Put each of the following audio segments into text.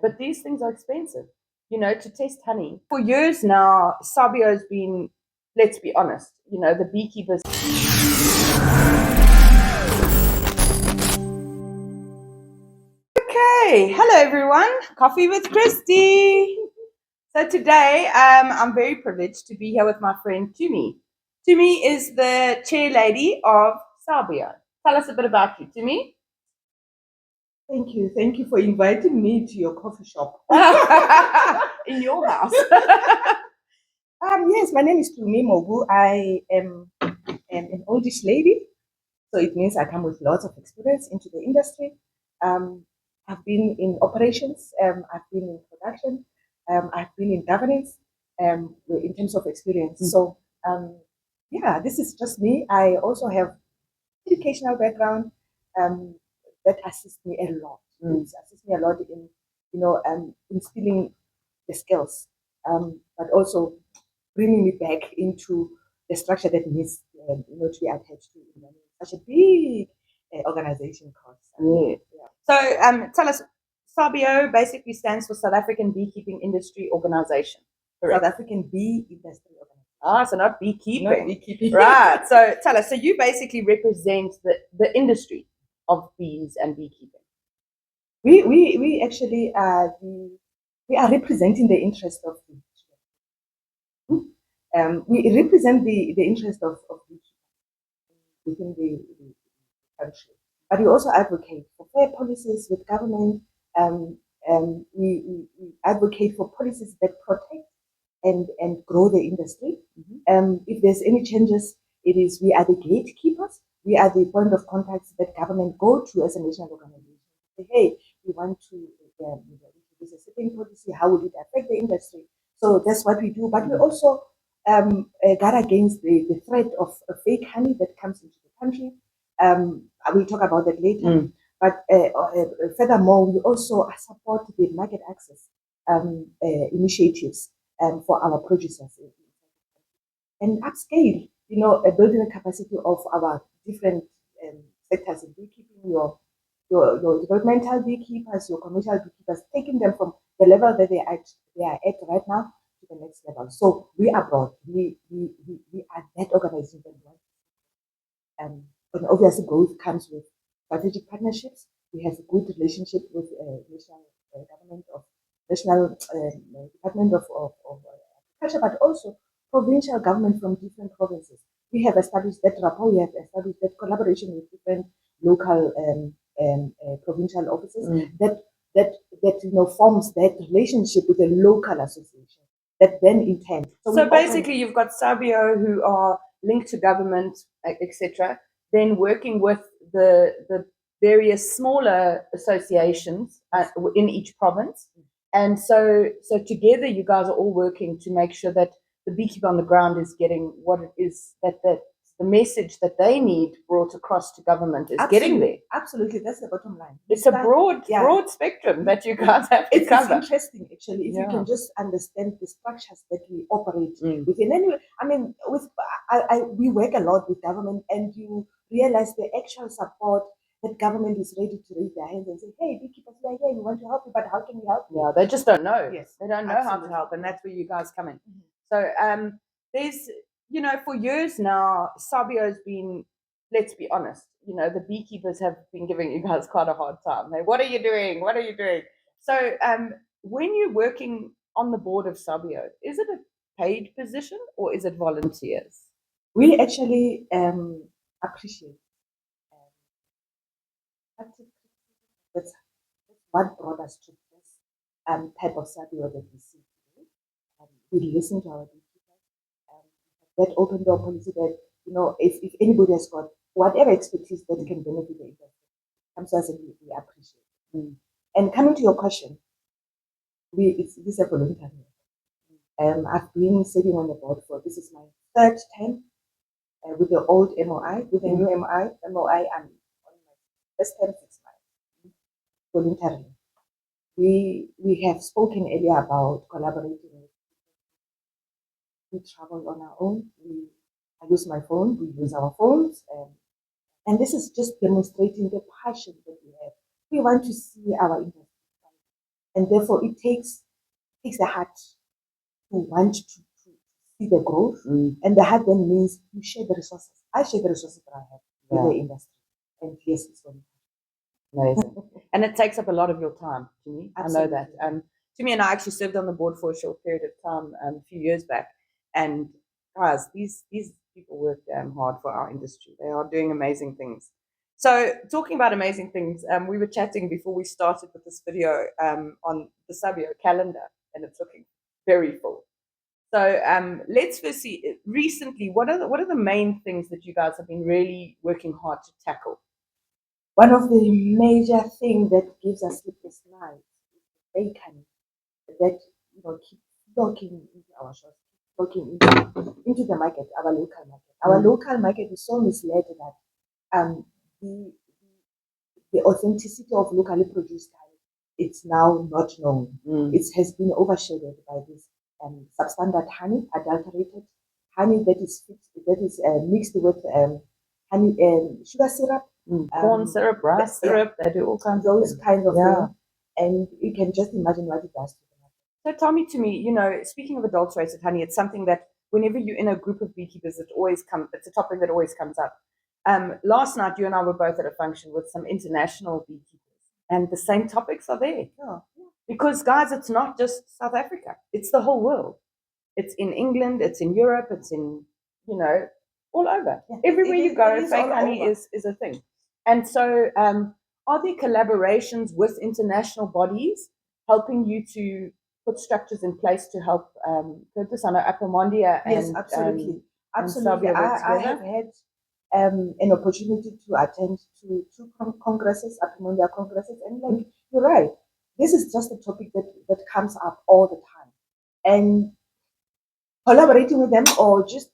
but these things are expensive. To test honey. For years now, SABIO has been, let's be honest, the beekeepers. Okay, hello everyone. Coffee with Christy. So today, I'm very privileged to be here with my friend Tumi. Tumi is the chair lady of SABIO. Tell us a bit about you, Tumi. Thank you. Thank you for inviting me to your coffee shop. In your house. Yes, my name is Tumi Mogu. I am an oldish lady, so it means I come with lots of experience into the industry. I've been in operations, I've been in production, I've been in governance in terms of experience. So, yeah, this is just me. I also have educational background that assists me a lot. It assists me a lot in, instilling the skills, but also bringing me back into the structure that needs, to be attached to such a big organization cost. Yeah. So, tell us, SABIO basically stands for South African Beekeeping Industry Organization. Correct. South African Bee Industry Organization. So not beekeeping. Not beekeeping. Right. So tell us. So you basically represent the industry of bees and beekeeping. We actually we are representing the interest of the we represent the interest of within the country, but we also advocate for fair policies with government. We advocate for policies that protect and grow the industry. If there's any changes, we are the gatekeepers. We are the point of contact that government go to as a national organization. Say, hey, we want to introduce a certain policy. How will it affect the industry? So that's what we do. But we also guard against the threat of fake honey that comes into the country. We'll talk about that later. But furthermore, we also support the market access initiatives for our producers and upscale, building the capacity of our different sectors in beekeeping, your developmental beekeepers, your commercial beekeepers, taking them from the level that they are at right now to the next level. So we are broad. We are that organization. And obviously growth comes with strategic partnerships. We have a good relationship with national government of national department of agriculture, but also provincial government from different provinces. We have established that rapport. We have established that collaboration with different local provincial offices that forms that relationship with a local association that then in turn. So basically, you've got SABIO who are linked to government, etc. Then working with the various smaller associations in each province, and so together you guys are all working to make sure that the beekeeper on the ground is getting what it is that the message that they need brought across to government is getting there. Absolutely, that's the bottom line. It's a broad spectrum that you guys have to cover. It's interesting, actually, if you can just understand the structures that we operate within. Anyway, I mean, we work a lot with government, and you realize the actual support that government is ready to raise their hands and say, hey, beekeepers, we are here, we want to help you, but how can we help you? Yeah, they just don't know. Yes, they don't know how to help, and that's where you guys come in. So there's, for years now, SABIO has been, let's be honest, the beekeepers have been giving you guys quite a hard time. Hey, what are you doing? What are you doing? So when you're working on the board of SABIO, is it a paid position or is it volunteers? We actually appreciate that's what brought us to this type of SABIO that we see today. We listen to our beekeepers. That open door policy that, if anybody has got whatever expertise that can benefit the industry, comes to us and we appreciate. And coming to your question, this is a voluntary. I've been sitting on the board this is my third term with the old MOI. With the new MOI, I'm on my first term 6 months voluntarily. We have spoken earlier about collaborating. We travel on our own. I use my phone. We use our phones, and this is just demonstrating the passion that we have. We want to see our industry. and therefore it takes the heart to want to see the growth, and the heart then means you share the resources. I share the resources that I have with the industry, and yes, it's going. Amazing. And it takes up a lot of your time, Jimmy. Absolutely. I know that. Jimmy and I actually served on the board for a short period of time a few years back. And guys, these people work damn hard for our industry. They are doing amazing things. So, talking about amazing things, we were chatting before we started with this video on the SABIO calendar, and it's looking very full. So, let's first see. Recently, what are the main things that you guys have been really working hard to tackle? One of the major things that gives us sleepless nights is the bacon that keep looking into our shops, looking into the market, our local market. Our local market is so misled that the authenticity of locally produced honey, it's now not known. It has been overshadowed by this substandard honey, adulterated honey that is mixed with honey sugar syrup, corn syrup, rice syrup, they do all kinds of those things. kinds of things. And you can just imagine what it does to the market. So tell me, to me, speaking of adulterated honey, it's something that whenever you're in a group of beekeepers, it's a topic that always comes up. Last night, you and I were both at a function with some international beekeepers, and the same topics are there. Yeah. Because, guys, it's not just South Africa; it's the whole world. It's in England, it's in Europe, it's in all over. Yeah. Everywhere you go, is fake all honey over. is a thing. And so, are there collaborations with international bodies helping you to put structures in place to help Curtis? I know Apamondia and Yes, absolutely. and Absolutely. SABIO work I together. have had an opportunity to attend to two congresses, Apamondia congresses, and like you're right, this is just a topic that comes up all the time. And collaborating with them or just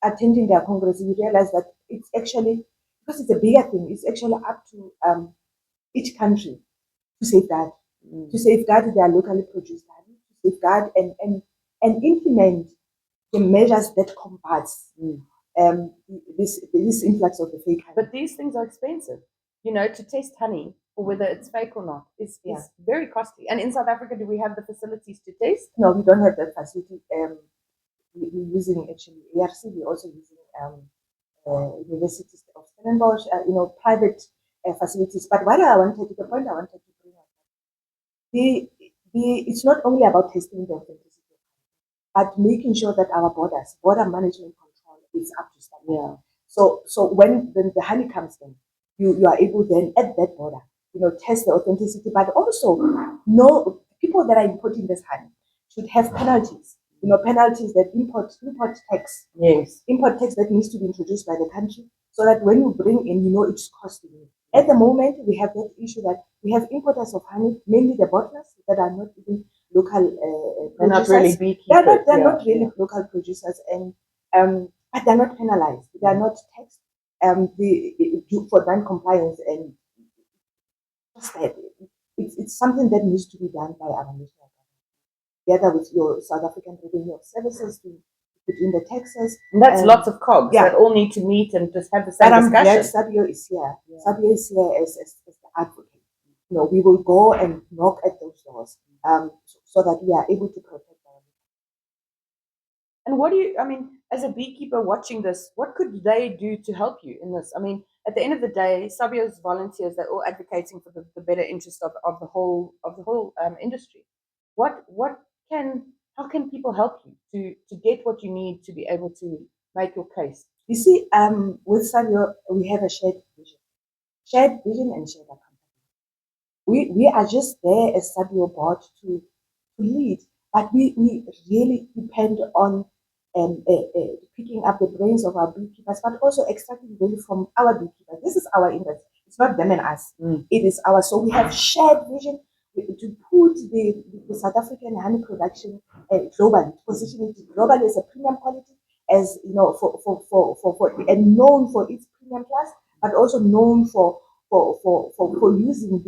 attending their congress, you realize that it's actually, because it's a bigger thing, it's actually up to each country to safeguard their locally produced honey, to safeguard and implement the measures that combats this influx of the fake honey. But these things are expensive. To test honey for whether it's fake or not is very costly. And in South Africa, do we have the facilities to test? No, we don't have that facility. We're using actually ARC. We're also using University of Stellenbosch, private facilities. But the point I wanted to bring up, it's not only about testing the authenticity, but making sure that our border management control is up to standard. Yeah. So when the honey comes in, you are able then at that border, test the authenticity, but also know people that are importing this honey should have penalties. Penalties that import tax. Yes. Import tax that needs to be introduced by the country, so that when you bring in, it's costing you. At the moment, we have that issue that we have importers of honey, mainly the bottlers that are not even local. They're not really beekeepers. They're not really local producers, and but they're not penalized. They are not taxed. For non-compliance, and it's something that needs to be done by our national government, together with your South African Revenue Services, to put in the taxes. And that's lots of cogs that all need to meet and just have the same discussion. Yes, SABIO is here. Yeah. SABIO is here as the advocate. We will go and knock at those doors so that we are able to protect our. And as a beekeeper watching this, what could they do to help you in this? At the end of the day, SABIO's volunteers, they're all advocating for the better interest of the whole industry. How can people help you to get what you need to be able to make your case? You see, with SABIO, we have a shared vision and shared accountability. We are just there as SABIO board to lead, but we really depend on picking up the brains of our beekeepers, but also extracting value from our beekeepers. This is our industry. It's not them and us. It is ours. So we have shared vision to put the South African honey production globally, position it globally as a premium quality, as and known for its premium class, but also known for using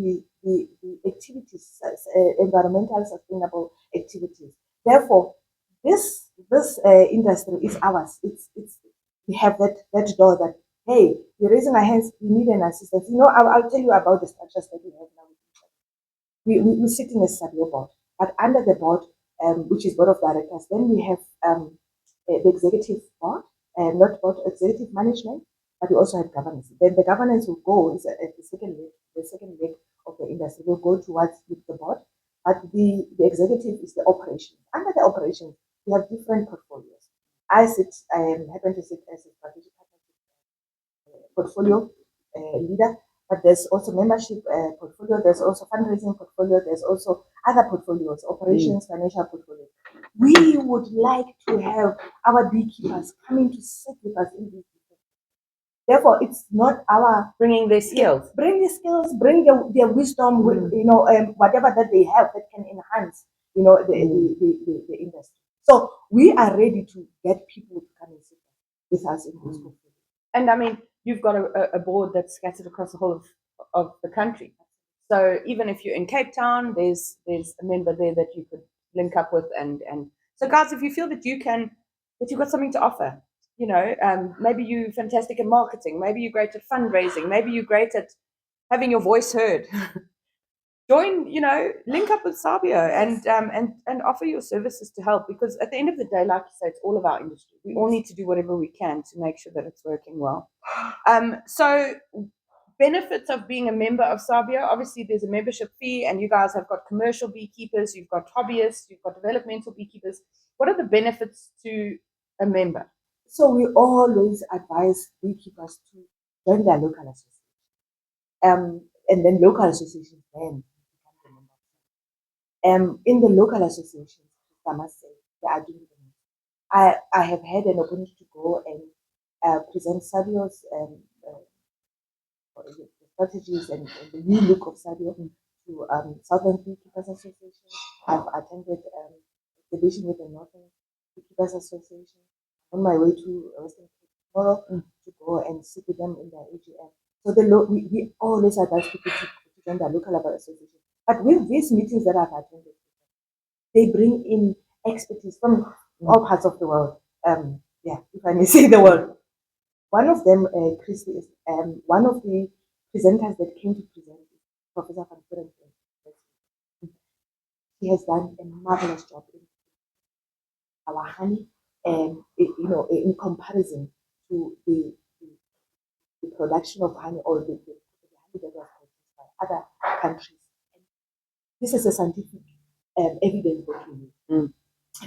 the activities, environmental sustainable activities. Therefore, this industry is ours. We have that door that, hey, we're raising our hands, we need an assistance. I'll tell you about the structures that we have now. we sit in a SABIO board, but under the board, which is board of directors, then we have the executive board, not board, executive management, but we also have governance. Then the governance will go is at the second leg of the industry will go towards the board, but the executive is the operation. Under the operation, we have different portfolios. I happen to sit as a strategic portfolio leader, but there's also membership portfolio, there's also fundraising portfolio, there's also other portfolios, operations, financial portfolio. We would like to have our beekeepers coming to sit with us in this. Therefore, it's not our bringing their skills, bring their wisdom, whatever that they have that can enhance, the industry. So we are ready to get people to come and sit with us in this portfolio. And I mean, you've got a board that's scattered across the whole of the country. So even if you're in Cape Town, there's a member there that you could link up with, and so guys, if you feel that you've got something to offer, maybe you're fantastic at marketing, maybe you're great at fundraising, maybe you're great at having your voice heard. Join, link up with SABIO and offer your services to help, because at the end of the day, like you say, it's all of our industry. We all need to do whatever we can to make sure that it's working well. So benefits of being a member of SABIO, obviously there's a membership fee, and you guys have got commercial beekeepers, you've got hobbyists, you've got developmental beekeepers. What are the benefits to a member? So we always advise beekeepers to join their local association. And then local associations then become the member. In the local associations, I must say, they are doing the most. I have had an opportunity to go and present SABIO's strategies and the new look of SABIO to Southern Beekeepers Association. I've attended exhibition with the Northern Beekeepers Association. On my way to Western Cape tomorrow to go and sit with them in their AGM. So we always advise people to join their local association. But with these meetings that I've attended, they bring in expertise from all parts of the world. If I may say the world. One of them, Christy, is one of the presenters that came to present, Professor Van Puren. He has done a marvelous job in our honey, and in comparison to the production of honey or the honey that was produced by other countries. This is a scientific evidence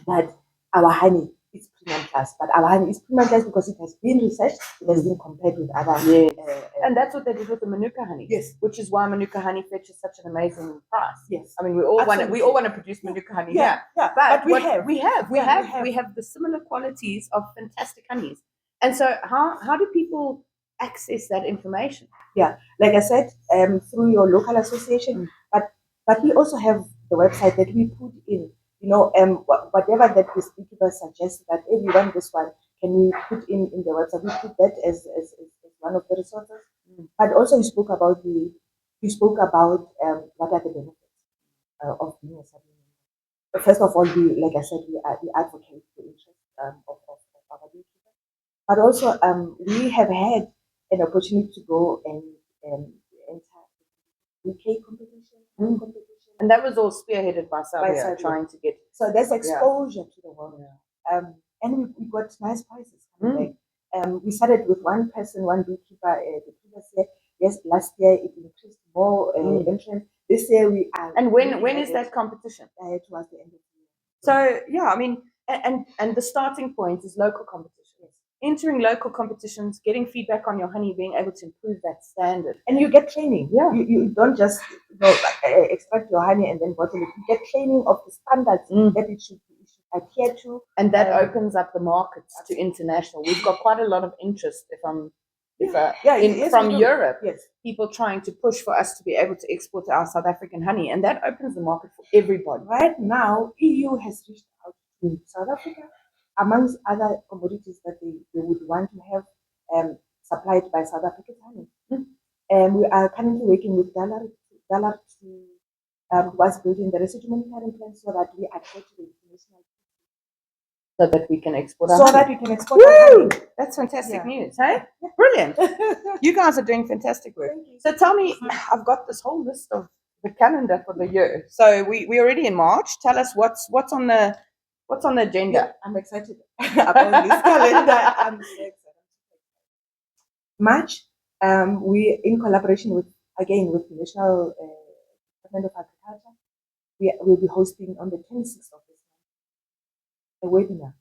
that our honey is premium class, but our honey is premium class because it has been researched, it has been compared with other. And that's what they did with the Manuka honey. Yes, which is why Manuka honey fetches such an amazing price. Yes, I mean we all want to produce Manuka honey. Yeah. But we have the similar qualities of fantastic honeys. And so how do people access that information? Yeah, like I said, through your local association, but we also have the website that we put in. Whatever that the speaker suggests that we want this one, can we put in the website? We put that as one of the resources. But also you spoke about what are the benefits of being a SABIO member. First of all, like I said, we advocate the interest of our beekeepers. But also we have had an opportunity to go and enter UK competition. And that was all spearheaded by SABIO, trying to get. So there's exposure to the world. And we got nice prizes coming back. We started with one person, one beekeeper the previous year. Yes, last year it increased more entrance. This year we are. And when is that competition? Towards the end of the year. So I mean, and the starting point is local competitions. Entering local competitions, getting feedback on your honey, being able to improve that standard. And you get training. Yeah. You don't just extract your honey and then bottle it. You get training of the standards that it should adhere to. And that opens up the markets to international. We've got quite a lot of interest from Europe. Yes. People trying to push for us to be able to export our South African honey. And that opens the market for everybody. Right now, EU has reached out to South Africa, amongst other commodities that they would want to have supplied by South African honey. And we are currently working with Dallar towards building the residual monitoring plan so that we adhere to the international. So that we can export our honey. That's fantastic news, hey? Yeah. Brilliant. You guys are doing fantastic work. So tell me, I've got this whole list of the calendar for the year. So we're already in March. Tell us what's on the agenda. Yeah, I'm excited about this calendar. I'm so excited. March, we in collaboration with National Department of Agriculture, we will be hosting on the 26th of this month a webinar.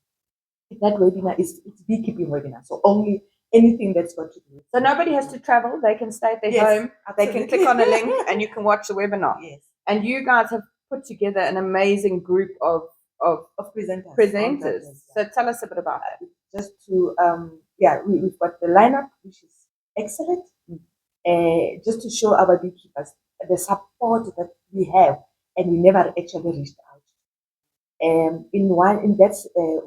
That webinar it's beekeeping webinar, so only anything that's got to do with. So nobody has to travel. They can stay at their Yes, home. They can absolutely. click on a link and you can watch the webinar. Yes, And you guys have put together an amazing group of presenters. So tell us a bit about that. Just to we've got the lineup, which is excellent. Just to show our beekeepers the support that we have, and we never actually reached out. In that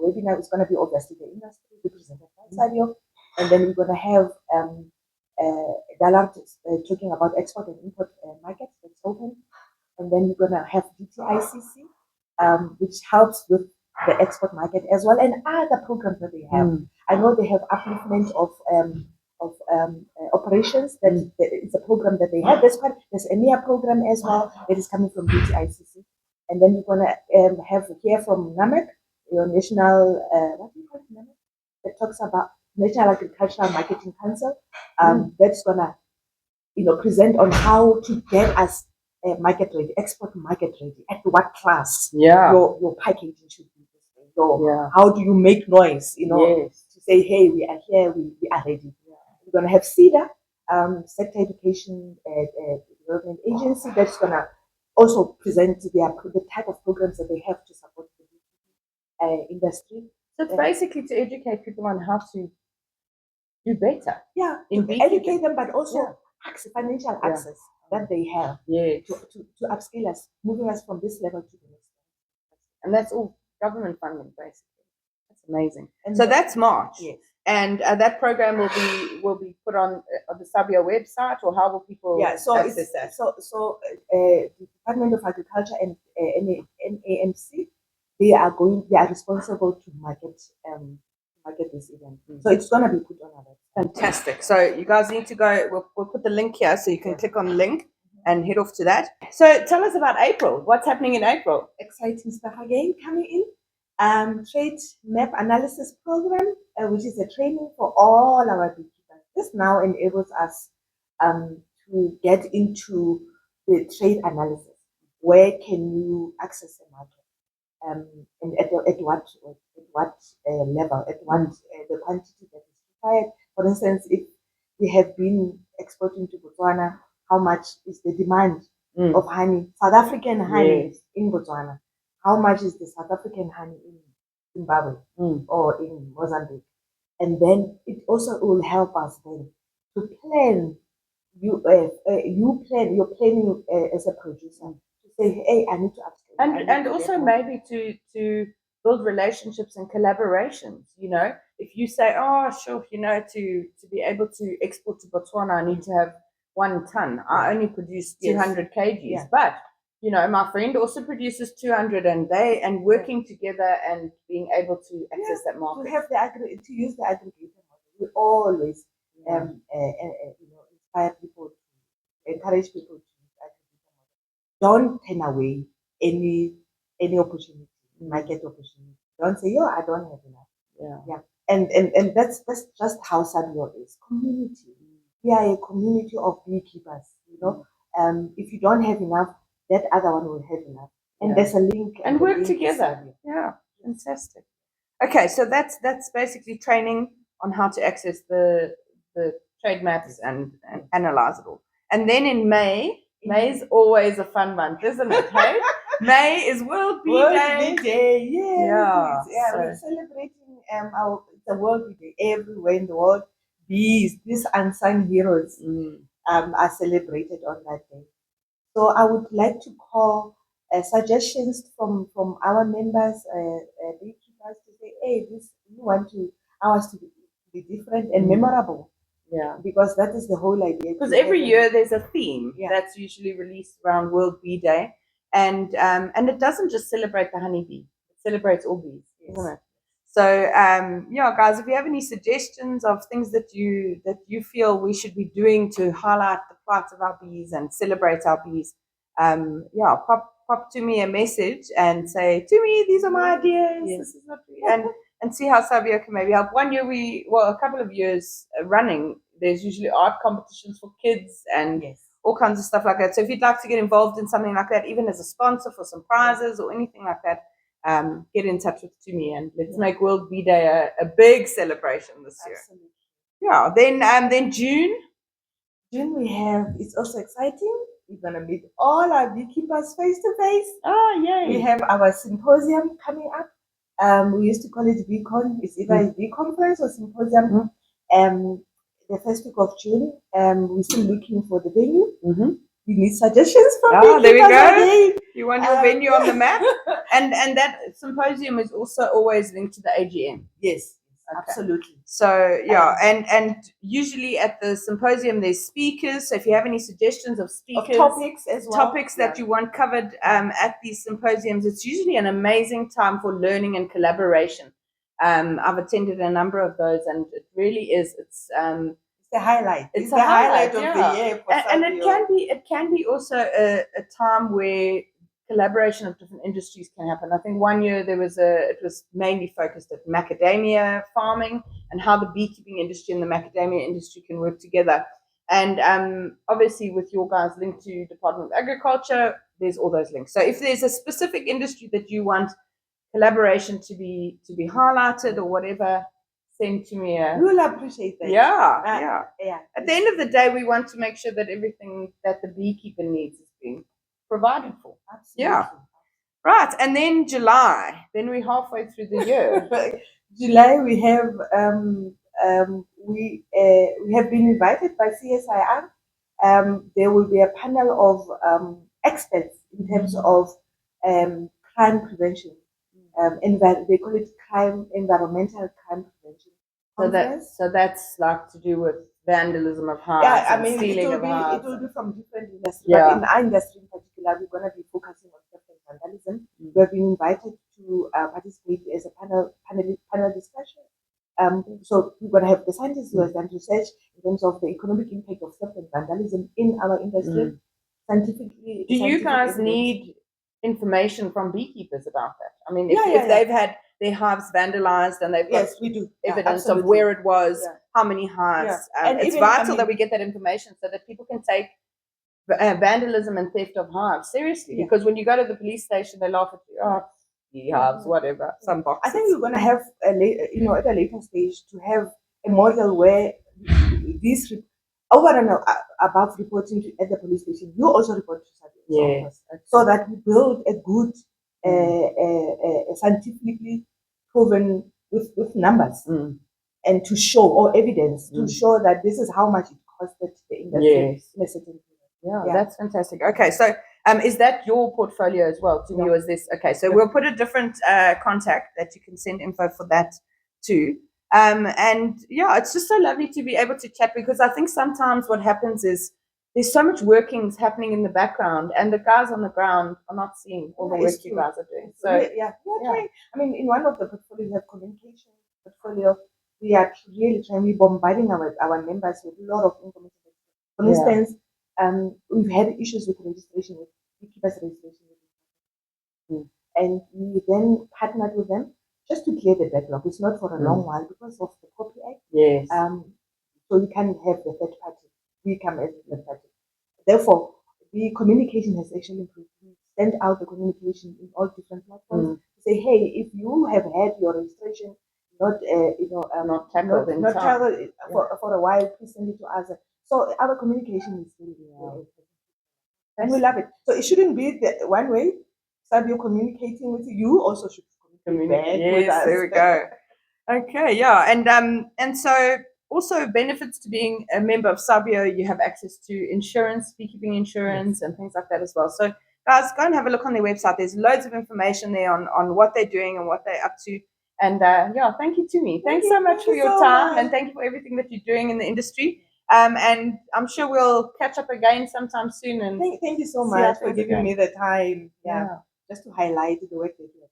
webinar, it's going to be obviously the industry represented by SABIO, and then we're going to have Dallard talking about export and import markets that's open, and then we're going to have DTICC, which helps with the export market as well, and other programs that they have. I know they have upliftment of operations. That it's a program that they have. There's a EMEA program as well that is coming from DTICC. And then we're gonna hear from NAMEC, your national what do you call it, NAMEC? That talks about National Agricultural Marketing Council. That's gonna present on how to get us market ready, export market ready, at what class your packaging should be. How do you make noise? To say, hey, we are here, we are ready. We're gonna have CEDA, Sector Education Development Agency, that's gonna also present the type of programs that they have to support the industry. So it's basically to educate people on how to do better. Yeah, to educate them, but also financial access that they have to upskill us, moving us from this level to the next level. And that's all government funding, basically. That's amazing. And so that's March. Yes. And that program will be put on the SABIO website, or how will people access that? So the Department of Agriculture and NAMC, they are responsible to market this event. So it's gonna be put on our website. Fantastic. So you guys need to go. We'll put the link here, so you can click on the link and head off to that. So tell us about April. What's happening in April? Exciting stuff again coming in. Trade map analysis program, which is a training for all our beekeepers. This now enables us to get into the trade analysis. Where can you access the market, and at what level, at what the quantity that is required. For instance, if we have been exporting to Botswana, how much is the demand of honey, South African honey in Botswana? How much is the South African honey in Zimbabwe or in Mozambique? And then it also will help us then to plan. You're planning as a producer to say, hey, I need to upscale. And also maybe to build relationships and collaborations. If you say, oh, sure, to be able to export to Botswana, I need to have 1 ton. I only produce 200 kgs, but my friend also produces 200, and working together and being able to access that market. To have to use the aggregator model, we always inspire people, encourage people to use aggregator model. Don't turn away any opportunity, market opportunity. Don't say, I don't have enough. And that's just how SABIO is. Community. We are a community of beekeepers. If you don't have enough, that other one will have enough. And there's a link. And work together. Yeah, fantastic. Okay, so that's basically training on how to access the trade maps and analyze it all. And then in May is always a fun month, isn't it? Hey? May is World Bee Day. Yeah. We're celebrating the World Bee Day everywhere in the world. Bees, these unsung heroes, are celebrated on that day. So I would like to call suggestions from our members, beekeepers, to say, hey, we want ours to be different and memorable. Yeah, because that is the whole idea. Because every year there's a theme that's usually released around World Bee Day, and it doesn't just celebrate the honeybee; it celebrates all bees, isn't it? So guys, if you have any suggestions of things that you feel we should be doing to highlight the plight of our bees and celebrate our bees, pop to me a message and say, to me, these are my ideas. Yes. This is what and see how SABIO can maybe help. One year a couple of years running, there's usually art competitions for kids and all kinds of stuff like that. So if you'd like to get involved in something like that, even as a sponsor for some prizes or anything like that, get in touch with me and let's make World Bee Day a big celebration this year. Absolutely. Yeah. Then June. June we have, it's also exciting. We're gonna meet all our beekeepers face to face. Oh, yay. We have our symposium coming up. We used to call it BeeCon. It's either a bee conference or symposium. The first week of June. We're still looking for the venue. We need suggestions from beekeepers. There we go. You want your venue on the map? And that symposium is also always linked to the AGM. Yes. Okay. Absolutely. So and usually at the symposium there's speakers. So if you have any suggestions of speakers, topics as well, that you want covered at these symposiums, it's usually an amazing time for learning and collaboration. I've attended a number of those, and it really is. It's the highlight. It's the highlight of the year. And it can be also a time where collaboration of different industries can happen. I think one year it was mainly focused at macadamia farming and how the beekeeping industry and the macadamia industry can work together. And obviously with your guys linked to Department of Agriculture, there's all those links. So if there's a specific industry that you want collaboration to be highlighted or whatever, send to me. We'll appreciate that. Yeah. At the end of the day, we want to make sure that everything that the beekeeper needs is being provided for. Absolutely. Yeah. Right. And then July. Then we're halfway through the year. July we have we have been invited by CSIR. There will be a panel of experts in terms of crime prevention. They call it environmental crime prevention. So that's like to do with vandalism of hives, stealing of hives. It will be from different industries. Yeah. But in our industry in particular, we're going to be focusing on theft and vandalism. We have been invited to participate as a panel discussion. So we're going to have the scientists who have done research in terms of the economic impact of theft and vandalism in our industry. Scientifically. Do you guys need information from beekeepers about that? I mean, if they've had their hives vandalized and they've got we do. evidence of where it was, how many hives. And it's vital that we get that information so that people can take vandalism and theft of hives seriously. Because when you go to the police station, they laugh at you. Oh, hives, whatever, some boxes. I think we're going to have at a later stage to have a model where this over and above reporting at the police station, you also report to SABIO. So that we build a good scientifically proven with numbers and to show or evidence to show that this is how much it costed the industry in a certain period. That's fantastic. Okay, so is that your portfolio as well? To me, was this okay? So we'll put a different contact that you can send info for that too. And it's just so lovely to be able to chat, because I think sometimes what happens is there's so much workings happening in the background, and the guys on the ground are not seeing all the work you guys are doing. So we're trying. I mean, in one of the portfolios, we have communication portfolio. We are really trying. We're bombarding our members with a lot of information. For instance, we've had issues with registration, with beekeepers registration, and we then partnered with them just to clear the backlog. It's not for a long while because of the Copy Act. Yes. So we can't have the third party. We come as the third party. Therefore, the communication has actually improved. We send out the communication in all different platforms. Say, hey, if you have had your registration not tackled for a while, please send it to us. So our communication is really and we love it. So it shouldn't be the one way. SABIO communicating with you also should communicate with us. There we go. Okay, and so also benefits to being a member of SABIO, you have access to insurance, beekeeping insurance, and things like that as well. So guys, go and have a look on their website. There's loads of information there on what they're doing and what they're up to. And thank you to me. Thanks so much for your time, and thank you for everything that you're doing in the industry. And I'm sure we'll catch up again sometime soon. And thank you so much for giving me the time. Just to highlight the work that you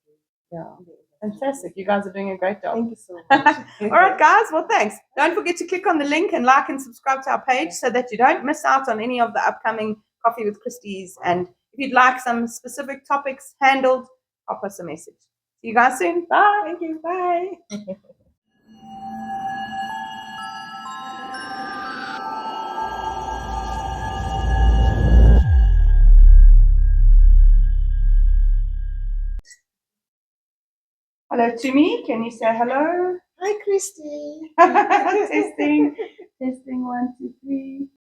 are doing. Fantastic. You guys are doing a great job. Thank you so much. All right, guys. Well, thanks. Don't forget to click on the link and like and subscribe to our page so that you don't miss out on any of the upcoming Coffee with Christie's. And If you'd like some specific topics handled, pop us a message. See you guys soon. Bye. Thank you. Bye. Hello to me. Can you say hello? Hi, Christy. Testing. Testing. 1, 2, 3.